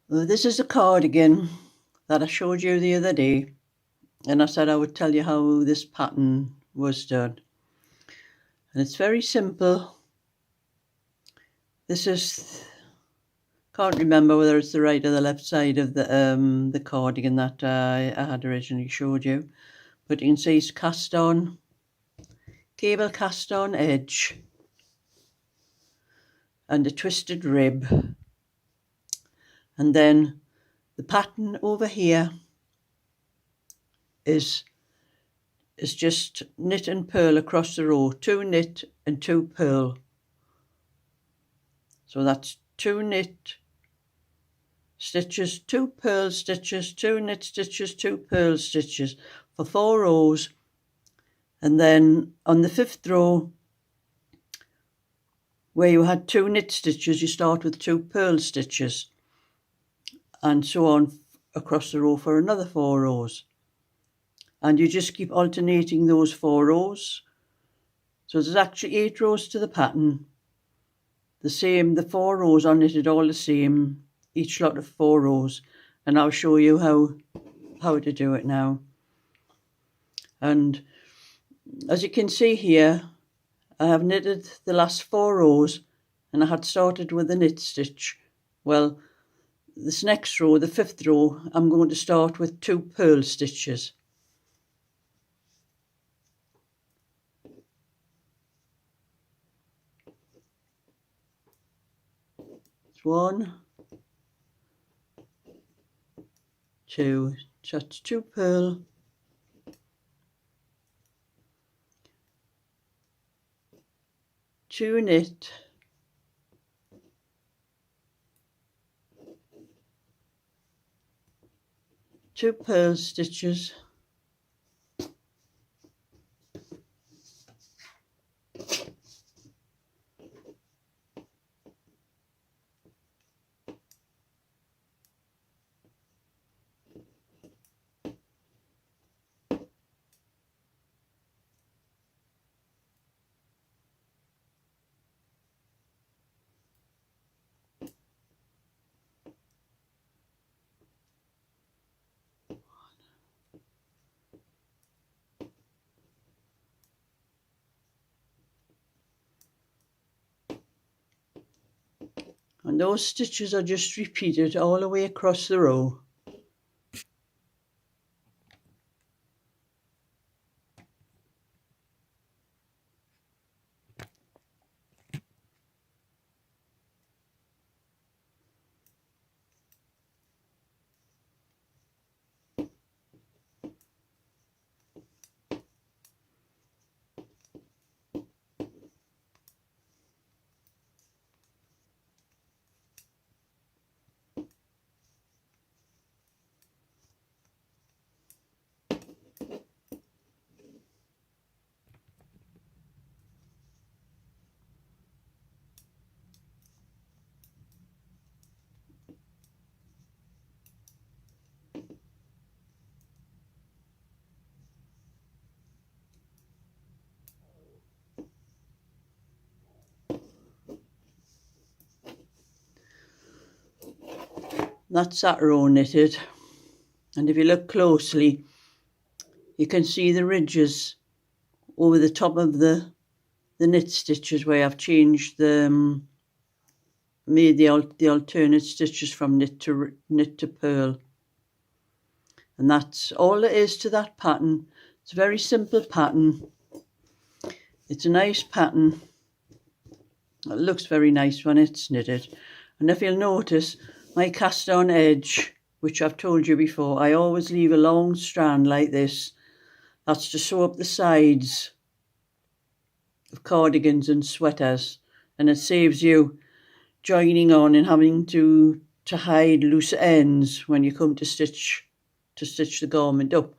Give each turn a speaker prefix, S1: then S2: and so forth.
S1: This is a cardigan that I showed you the other day, and I said I would tell you how this pattern was done. And it's very simple. This is, can't remember whether it's the right or the left side of the cardigan that I had originally showed you, but you can see it's cast on, cable cast on edge, and a twisted rib. And then the pattern over here is just knit and purl across the row, 2 knit and 2 purl. So that's 2 knit stitches, 2 purl stitches, 2 knit stitches, 2 purl stitches for 4 rows. And then on the 5th row, where you had 2 knit stitches, you start with 2 purl stitches, and so on across the row for another 4 rows. And you just keep alternating those 4 rows. So there's actually 8 rows to the pattern. The 4 rows are knitted all the same, each lot of 4 rows. And I'll show you how to do it now. And as you can see here, I have knitted the last 4 rows, and I had started with a knit stitch. Well, this next row, the 5th row, I'm going to start with 2 purl stitches. It's 1, 2, so that's 2 purl, 2 knit, 2 purl stitches, and those stitches are just repeated all the way across the row. That's that row knitted, and if you look closely, you can see the ridges over the top of the knit stitches where I've changed made the alternate stitches from knit to purl. And that's all there is to that pattern. It's a very simple pattern. It's a nice pattern. It looks very nice when it's knitted. And if you'll notice, my cast on edge, which I've told you before, I always leave a long strand like this. That's to sew up the sides of cardigans and sweaters, and it saves you joining on and having to hide loose ends when you come to stitch the garment up.